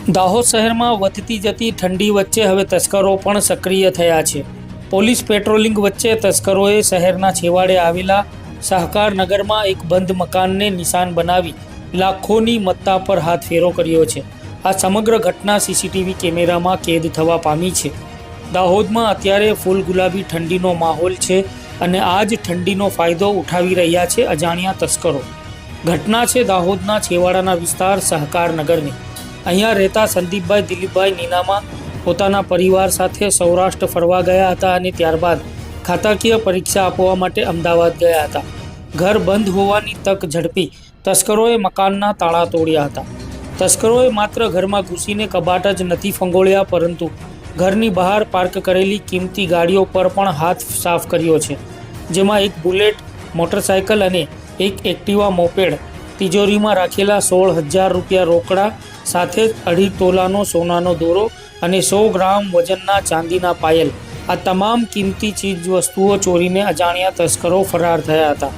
દાહોદ શહેરમાં વધતી જતી ઠંડી વચ્ચે હવે તસ્કરો પણ સક્રિય થયા છે। પોલીસ પેટ્રોલિંગ વચ્ચે તસ્કરોએ શહેરના છેવાડે આવેલા સહકાર નગરમાં એક બંધ મકાનને નિશાન બનાવી લાખોની મત્તા પર હાથ ફેરો કર્યો છે। આ સમગ્ર ઘટના સીસીટીવી કેમેરામાં કેદ થવા પામી છે। દાહોદમાં અત્યારે ફૂલ ગુલાબી ઠંડીનો માહોલ છે અને આ જ ઠંડીનો ફાયદો ઉઠાવી રહ્યા છે અજાણ્યા તસ્કરો। ઘટના છે દાહોદના છેવાડાના વિસ્તાર સહકાર નગરની। અહીંયા રહેતા સંદીપભાઈ દિલીપભાઈ નીનામા પોતાના પરિવાર સાથે સૌરાષ્ટ્ર ફરવા ગયા હતા અને ત્યારબાદ ખાતાકીય પરીક્ષા આપવા માટે અમદાવાદ ગયા હતા। ઘર બંધ હોવાની તક ઝડપી તસ્કરોએ મકાનના તાળા તોડ્યા હતા। તસ્કરોએ માત્ર ઘરમાં ઘૂસીને કબાટ જ નથી ફંગોળ્યા, પરંતુ ઘરની બહાર પાર્ક કરેલી કિંમતી ગાડીઓ પર પણ હાથ સાફ કર્યો છે, જેમાં એક બુલેટ મોટરસાયકલ અને એક એક્ટિવા મોપેડ, તિજોરીમાં રાખેલા 16,000 રૂપિયા રોકડા સાથે 2.5 તોલાનો સોનાનો દોરો અને 100 ગ્રામ વજનના ચાંદીના પાયલ, આ તમામ કિંમતી ચીજ વસ્તુઓ ચોરીને અજાણ્યા તસ્કરો ફરાર થયા હતા।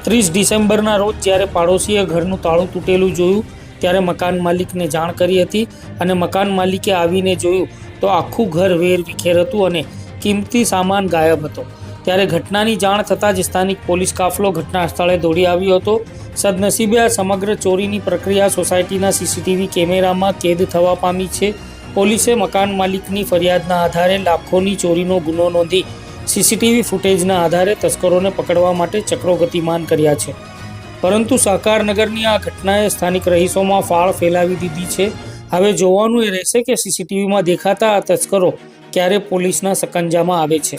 30 ડિસેમ્બરના રોજ જ્યારે પાડોશીએ ઘરનું તાળું તૂટેલું જોયું ત્યારે મકાન માલિકને જાણ કરી હતી અને મકાન માલિકે આવીને જોયું તો આખું ઘર વેર વિખેર હતું અને કિંમતી સામાન ગાયબ હતો। ત્યારે ઘટનાની જાણ થતાં જ સ્થાનિક પોલીસ કાફલો ઘટના સ્થળે દોડી આવ્યો હતો। સદનસીબે આ સમગ્ર ચોરીની પ્રક્રિયા સોસાયટીના સીસીટીવી કેમેરામાં કેદ થવા પામી છે। પોલીસે મકાન માલિકની ફરિયાદના આધારે લાખોની ચોરીનો ગુનો નોંધી સીસીટીવી ફૂટેજના આધારે તસ્કરોને પકડવા માટે ચક્રો ગતિમાન કર્યા છે, પરંતુ સહકારનગરની આ ઘટનાએ સ્થાનિક રહીશોમાં ફાળ ફેલાવી દીધી છે। હવે જોવાનું એ રહેશે કે સીસીટીવીમાં દેખાતા આ તસ્કરો ક્યારે પોલીસના સકંજામાં આવે છે।